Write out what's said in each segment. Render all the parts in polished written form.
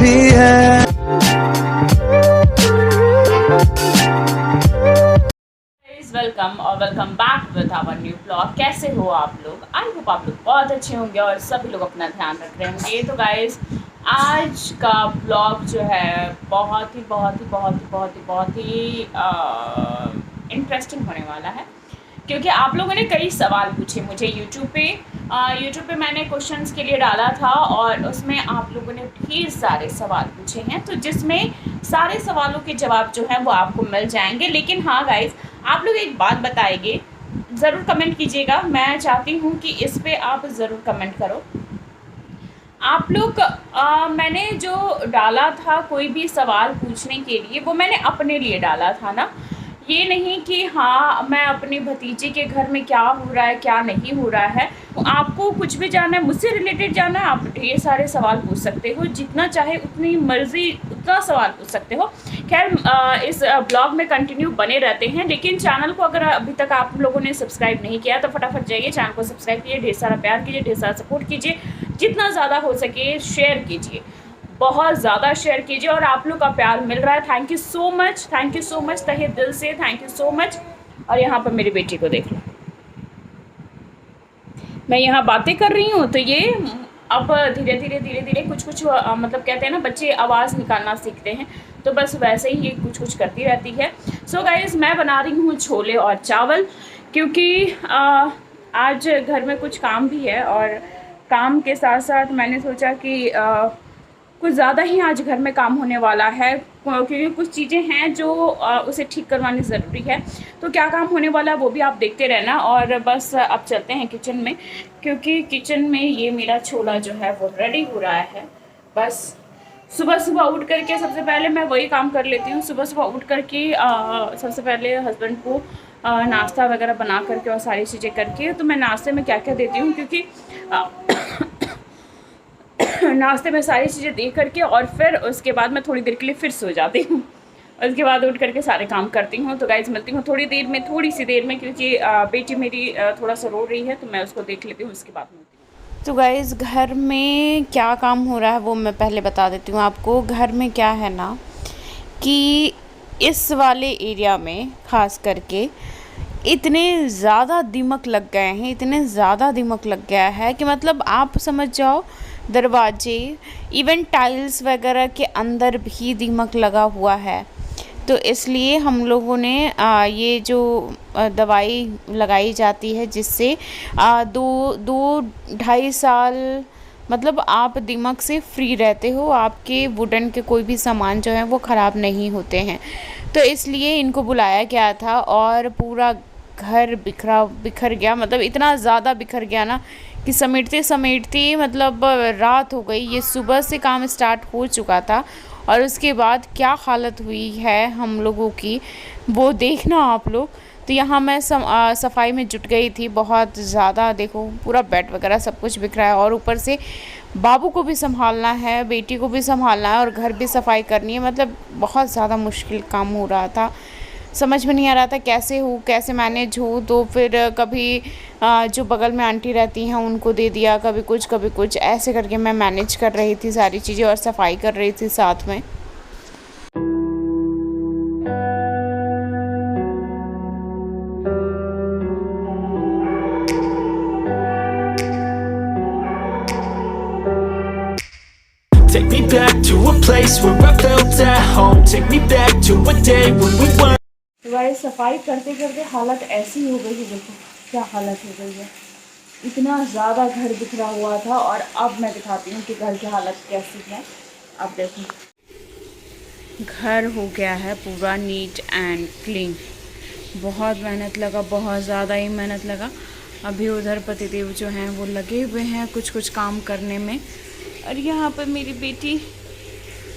भी है। वेलकम और welcome back with our new blog. कैसे हो आप लोग? आई होप आप लोग बहुत अच्छे होंगे और सभी लोग अपना ध्यान रख रहे होंगे। तो गाइस, आज का ब्लॉग जो है बहुत ही इंटरेस्टिंग होने वाला है, क्योंकि आप लोगों ने कई सवाल पूछे मुझे यूट्यूब पे मैंने क्वेश्चंस के लिए डाला था और उसमें आप लोगों ने ढेर सारे सवाल पूछे हैं, तो जिसमें सारे सवालों के जवाब जो हैं वो आपको मिल जाएंगे। लेकिन हाँ गाइस, आप लोग एक बात बताएंगे, ज़रूर कमेंट कीजिएगा। मैं चाहती हूँ कि इस पे आप ज़रूर कमेंट करो। आप लोग मैंने जो डाला था कोई भी सवाल पूछने के लिए, वो मैंने अपने लिए डाला था ना, ये नहीं कि हाँ मैं अपने भतीजे के घर में क्या हो रहा है क्या नहीं हो रहा है। तो आपको कुछ भी जानना है, मुझसे रिलेटेड जानना है, आप ढेर सारे सवाल पूछ सकते हो, जितना चाहे उतनी मर्जी उतना सवाल पूछ सकते हो। खैर, इस ब्लॉग में कंटिन्यू बने रहते हैं, लेकिन चैनल को अगर अभी तक आप लोगों ने सब्सक्राइब नहीं किया तो फटाफट जाइए चैनल को सब्सक्राइब कीजिए, ढेर सारा प्यार कीजिए, ढेर सारा सपोर्ट कीजिए, जितना ज़्यादा हो सके शेयर कीजिए, बहुत ज़्यादा शेयर कीजिए। और आप लोग का प्यार मिल रहा है, थैंक यू सो मच, तहे दिल से थैंक यू सो मच। और यहाँ पर मेरी बेटी को देख लो, मैं यहाँ बातें कर रही हूँ तो ये अब धीरे धीरे कुछ मतलब कहते हैं ना, बच्चे आवाज़ निकालना सीखते हैं, तो बस वैसे ही ये कुछ करती रहती है। सो गाइस, मैं बना रही हूँ छोले और चावल, क्योंकि आज घर में कुछ काम भी है और काम के साथ साथ मैंने सोचा कि कुछ ज़्यादा ही आज घर में काम होने वाला है, क्योंकि कुछ चीज़ें हैं जो उसे ठीक करवानी ज़रूरी है। तो क्या काम होने वाला है वो भी आप देखते रहना। और बस अब चलते हैं किचन में, क्योंकि किचन में ये मेरा छोला जो है वो रेडी हो रहा है। बस सुबह उठ करके सबसे पहले मैं वही काम कर लेती हूँ। सुबह उठ करके सबसे पहले हस्बैंड को नाश्ता वगैरह बना करके और सारी चीज़ें करके, तो मैं नाश्ते में क्या क्या देती हूँ, क्योंकि नाश्ते में सारी चीज़ें दे करके और फिर उसके बाद मैं थोड़ी देर के लिए फिर सो जाती हूँ। उसके बाद उठ करके सारे काम करती हूँ। तो गाइस, मिलती हूँ थोड़ी सी देर में, क्योंकि बेटी मेरी थोड़ा सा रो रही है, तो मैं उसको देख लेती हूँ, उसके बाद मिलती हूँ। तो गाइस, घर में क्या काम हो रहा है वो मैं पहले बता देती हूँ आपको। घर में क्या है ना, कि इस वाले एरिया में ख़ास करके इतने ज़्यादा दीमक लग गए हैं, इतने ज़्यादा दीमक लग गया है कि मतलब आप समझ जाओ, दरवाजे, इवन टाइल्स वगैरह के अंदर भी दीमक लगा हुआ है। तो इसलिए हम लोगों ने ये जो दवाई लगाई जाती है, जिससे 2-2.5 साल मतलब आप दीमक से फ्री रहते हो, आपके वुडन के कोई भी सामान जो है वो ख़राब नहीं होते हैं। तो इसलिए इनको बुलाया गया था और पूरा घर बिखर गया, मतलब इतना ज़्यादा बिखर गया ना कि समेटते मतलब रात हो गई। ये सुबह से काम स्टार्ट हो चुका था और उसके बाद क्या हालत हुई है हम लोगों की वो देखना आप लोग। तो यहाँ मैं सफाई में जुट गई थी बहुत ज़्यादा। देखो, पूरा बेड वगैरह सब कुछ बिखरा है और ऊपर से बाबू को भी संभालना है, बेटी को भी संभालना है और घर भी सफाई करनी है। मतलब बहुत ज़्यादा मुश्किल काम हो रहा था, समझ में नहीं आ रहा था कैसे मैनेज हो। तो फिर कभी जो बगल में आंटी रहती हैं उनको दे दिया, कभी कुछ ऐसे करके मैं मैनेज कर रही थी सारी चीज़ें और सफाई कर रही थी साथ में। Take me back to a place where I felt at home. Take me back to a day when we weren't. Guys, सफाई करते करते हालत ऐसी हो गई है, देखो क्या हालत हो गई है। इतना ज़्यादा घर बिखरा हुआ था और अब मैं दिखाती हूँ कि घर की हालत कैसी है। अब देखो, घर हो गया है पूरा नीट एंड क्लीन। बहुत मेहनत लगा, बहुत ज़्यादा ही मेहनत लगा। अभी उधर पतिदेव जो हैं वो लगे हुए हैं कुछ काम करने में, और यहाँ पर मेरी बेटी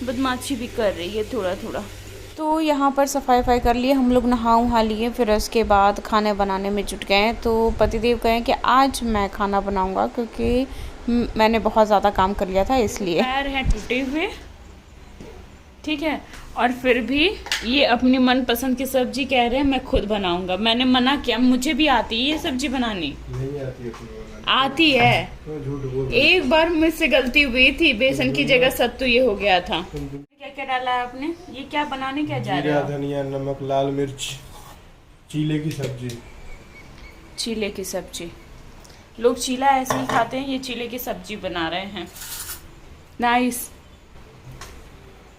बदमाशी भी कर रही है थोड़ा। तो यहाँ पर सफाई कर लिए हम लोग, नहा लिए, फिर उसके बाद खाने बनाने में जुट गए। तो पतिदेव कहें कि आज मैं खाना बनाऊँगा, क्योंकि मैंने बहुत ज़्यादा काम कर लिया था इसलिए। पैर हैं टूटे हुए, ठीक है, और फिर भी ये अपनी मनपसंद की सब्जी कह रहे हैं मैं खुद बनाऊंगा। मैंने मना किया, मुझे भी आती है ये सब्जी बनानी। नहीं आती है आती है। मैं झूठ बोल एक बार मुझसे गलती हुई थी, बेसन की जगह सत्तू ये हो गया था। क्या क्या डाला है आपने? ये क्या बनाने क्या जा रहे जीरा, हो? धनिया, नमक, लाल मिर्च, चीले की सब्जी। चीले की सब्जी। लोग चीला ऐसे ही खाते हैं, ये चीले की सब्जी बना रहे हैं। Nice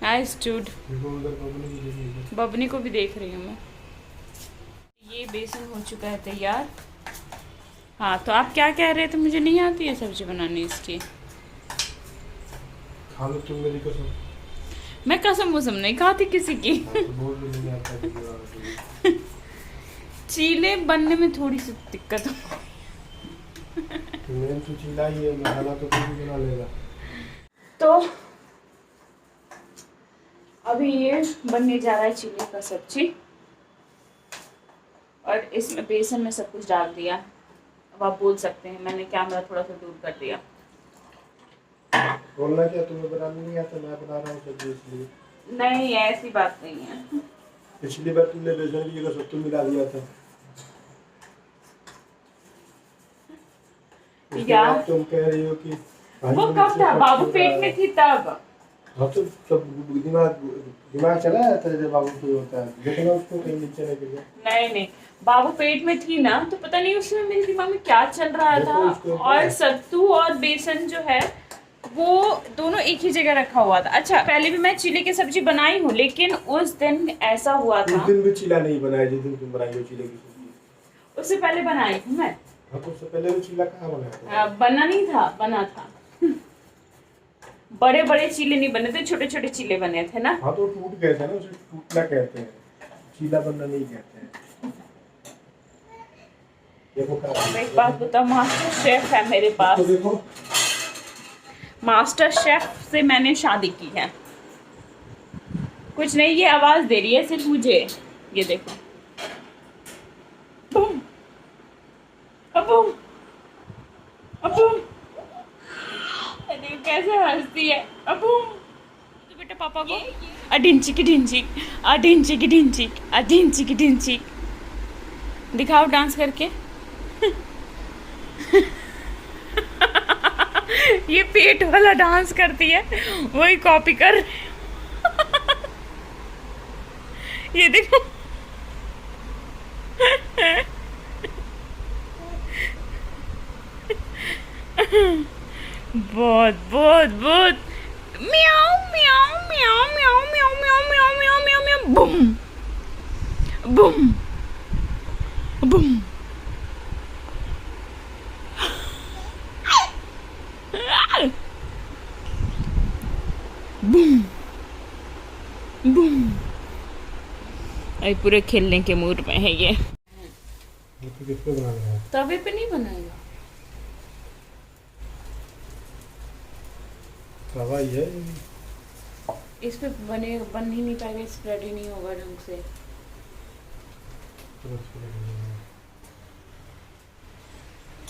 nice dude. देखो उधर बबली की जगह। बबनी को भी देख रही हूँ मैं। ये बेसन हो चुका है तैयार। हाँ, तो आप क्या कह रहे थे? मुझे नहीं आती है सब्जी बनानी इसकी। खा लो तुम मेरी कसम। मैं कसम वसम नहीं खाती किसी की। हाँ, तो बोल भी नहीं आता है कि चीले बनने में थोड़ी सी दिक्कत हो। मेन तो चीला ही है, मसाला तो कोई भी बना लेगा। तो अभी ये बनने जा रहा है चीले का सब्जी, और इसमें बेसन में सब कुछ डाल दिया। अब आप बोल सकते हैं, मैंने कैमरा थोड़ा सा दूर कर दिया। बोलना क्या, तुम्हें बनाने नहीं आता, मैं बना रहा हूँ सब्जी इसलिए। नहीं, ऐसी बात नहीं है। पिछली बार तुमने बेसन की जगह सत्तू मिला दिया था। उसके यार, बाद तुम कह रही हो कि वो कब था? बाबू पेट में थी तब। हाँ तो सब दिमाग चला जाता है जब बाबू कोई होता है, देखना उसको कहीं नीचे नहीं गिर जाए। नहीं नहीं, बाबू पेट में थी ना, तो पता नहीं उसमें मेरे दिमाग में क्या चल रहा देखो था। उसको। और सत्तू और बेसन जो है वो दोनों एक ही जगह रखा हुआ था। अच्छा, पहले भी मैं चीले की सब्जी बनाई हूँ, लेकिन उस दिन ऐसा हुआ उस था। दिन भी चीला नहीं बनाया जिस दिन तुम बनाई हो चीले की सब्जी। उससे पहले बनाई थी मैं। हाँ तो उससे पहले वो चीला कहाँ बनाया था? बना नहीं था, बना था। बड़े बड़े चीले नहीं बने थे, छोटे छोटे चीले बने थे ना। हाँ तो टूट गए थे ना, उसे टूटना कहते हैं, चीला बनना नहीं कहते हैं। देखो मैं एक बात बताऊँ, मास्टर शेफ है मेरे पास। तो देखो मास्टर शेफ से मैंने शादी की है। कुछ नहीं, ये आवाज दे रही है सिर्फ मुझे। ये देखो, बूम अबूम अबूम। देखो कैसे हंसती है, अबूम। तो बेटा पापा को अडिंची की ढिंची, अडिंची की ढिंची, अडिंची की ढिंची दिखाओ डांस करके। ये पेट वाला डांस करती है, वही कॉपी कर। ये देखो। बहुत बहुत बहुत म्याऊ म्याऊ म्याऊ म्याऊ म्याऊ म्याऊ म्याऊ म्याऊ म्याऊ म्याऊ बूम बूम बूम। बूम बूम। अभी पूरे खेलने के मूड में है ये। तो किस पे बनाना है? तवे पे नहीं बनाएगा, तवा ही है। इस पे बन ही नहीं पाएगा, स्प्रेड ही नहीं होगा ढंग से।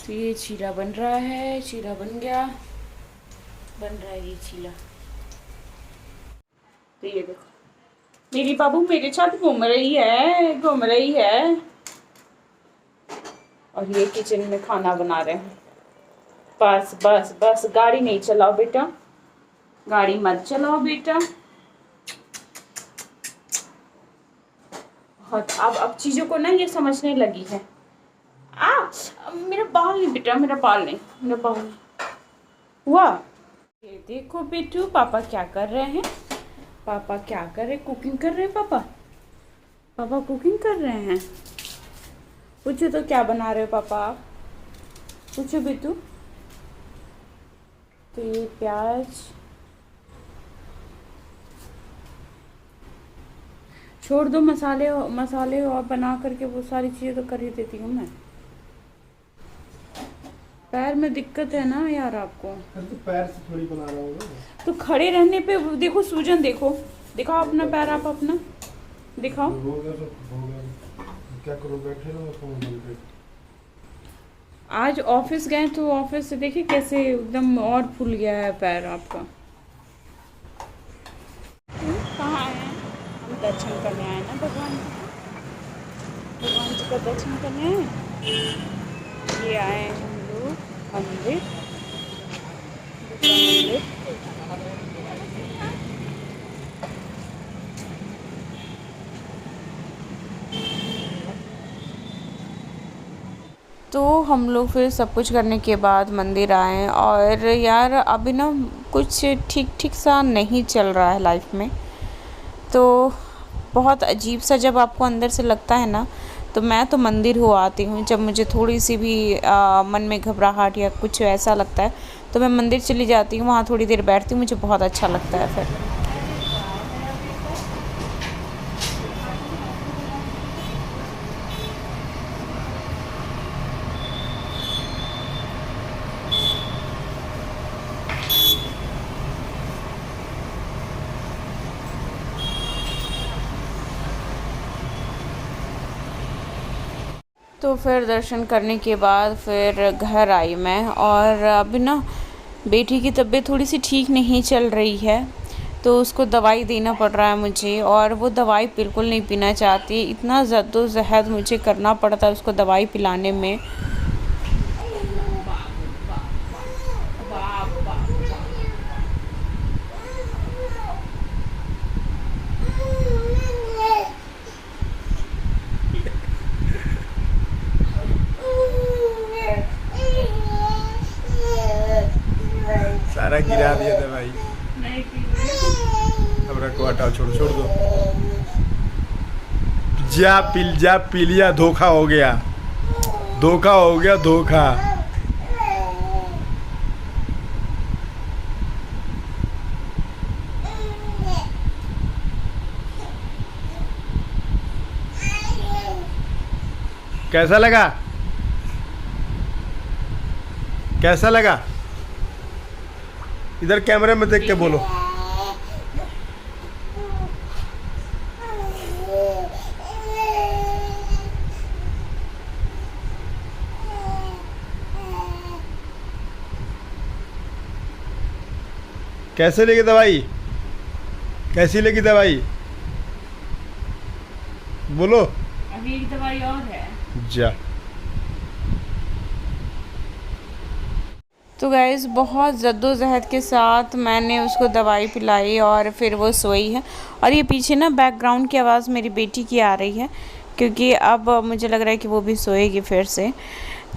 तो ये चीला बन रहा है, चीला बन गया, बन रहा है ये चीला। तो ये देखो, मेरी बाबू मेरे साथ घूम रही है, घूम रही है। और ये किचन में खाना बना रहे हैं। बस बस बस, गाड़ी नहीं चलाओ बेटा, गाड़ी मत चलाओ बेटा। अब चीजों को ना ये समझने लगी है। मेरा बाल नहीं बेटा, मेरा बाल नहीं, मेरा बाल नहीं हुआ। ये देखो बेटू, पापा क्या कर रहे हैं, पापा क्या कर रहे हैं, कुकिंग कर रहे हैं पापा, पापा कुकिंग कर रहे हैं। पूछो तो क्या बना रहे हो पापा आप, पूछो बेटू। तो ये प्याज छोड़ दो, मसाले मसाले और बना करके वो सारी चीज़ें तो कर ही देती हूँ मैं। पैर में दिक्कत है ना यार आपको। तो पैर से थोड़ी बना रहा हूँ ना। तो खड़े रहने पे देखो सूजन, देखो दिखाओ अपना पैर, आप अपना दिखाओ। हो गया तो हो गया, क्या करो, बैठे रहो उसको मोबाइल पे। आज ऑफिस गए तो ऑफिस से देखिए कैसे एकदम और फूल गया है पैर आपका। कहाँ आए हैं हम? दर्शन करने आए ना भगवान जी का दर्शन करने आए। ये आए हैं हम लोग मंदिर। तो हम लोग फिर सब कुछ करने के बाद मंदिर आए और यार अभी ना कुछ ठीक ठीक सा नहीं चल रहा है लाइफ में। तो बहुत अजीब सा जब आपको अंदर से लगता है ना, तो मैं तो मंदिर हो आती हूँ जब मुझे थोड़ी सी भी मन में घबराहट या कुछ ऐसा लगता है, तो मैं मंदिर चली जाती हूँ, वहाँ थोड़ी देर बैठती हूँ, मुझे बहुत अच्छा लगता है फिर। तो फिर दर्शन करने के बाद फिर घर आई मैं, और अभी ना बेटी की तबीयत थोड़ी सी ठीक नहीं चल रही है, तो उसको दवाई देना पड़ रहा है मुझे, और वो दवाई बिल्कुल नहीं पीना चाहती। इतना जद्दोजहद मुझे करना पड़ता है उसको दवाई पिलाने में। सारा गिरा दिया था भाई। अब रखो, हटाओ, छोड़ दो। जा पी लिया, धोखा हो गया, धोखा। कैसा लगा? इधर कैमरे में देख के बोलो। कैसे लगी दवाई? कैसी लगी दवाई? बोलो। अभी एक दवाई और है। जा। तो गाइस बहुत जद्दोजहद के साथ मैंने उसको दवाई पिलाई और फिर वो सोई है। और ये पीछे ना बैकग्राउंड की आवाज़ मेरी बेटी की आ रही है, क्योंकि अब मुझे लग रहा है कि वो भी सोएगी फिर से।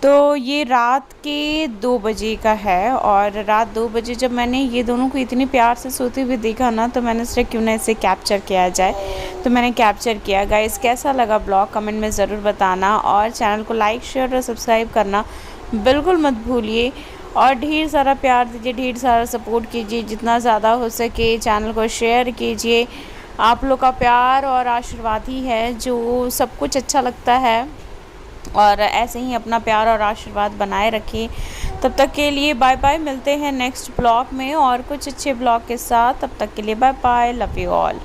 तो ये रात के 2 बजे का है, और रात 2 बजे जब मैंने ये दोनों को इतनी प्यार से सोते हुए देखा ना, तो मैंने सोचा क्यों ना इसे कैप्चर किया जाए, तो मैंने कैप्चर किया। गाइस कैसा लगा ब्लॉग कमेंट में ज़रूर बताना, और चैनल को लाइक शेयर और सब्सक्राइब करना बिल्कुल मत भूलिए, और ढेर सारा प्यार दीजिए, ढेर सारा सपोर्ट कीजिए, जितना ज़्यादा हो सके चैनल को शेयर कीजिए। आप लोग का प्यार और आशीर्वाद ही है जो सब कुछ अच्छा लगता है, और ऐसे ही अपना प्यार और आशीर्वाद बनाए रखिए। तब तक के लिए बाय बाय, मिलते हैं नेक्स्ट ब्लॉग में और कुछ अच्छे ब्लॉग के साथ। तब तक के लिए bye bye, love you all.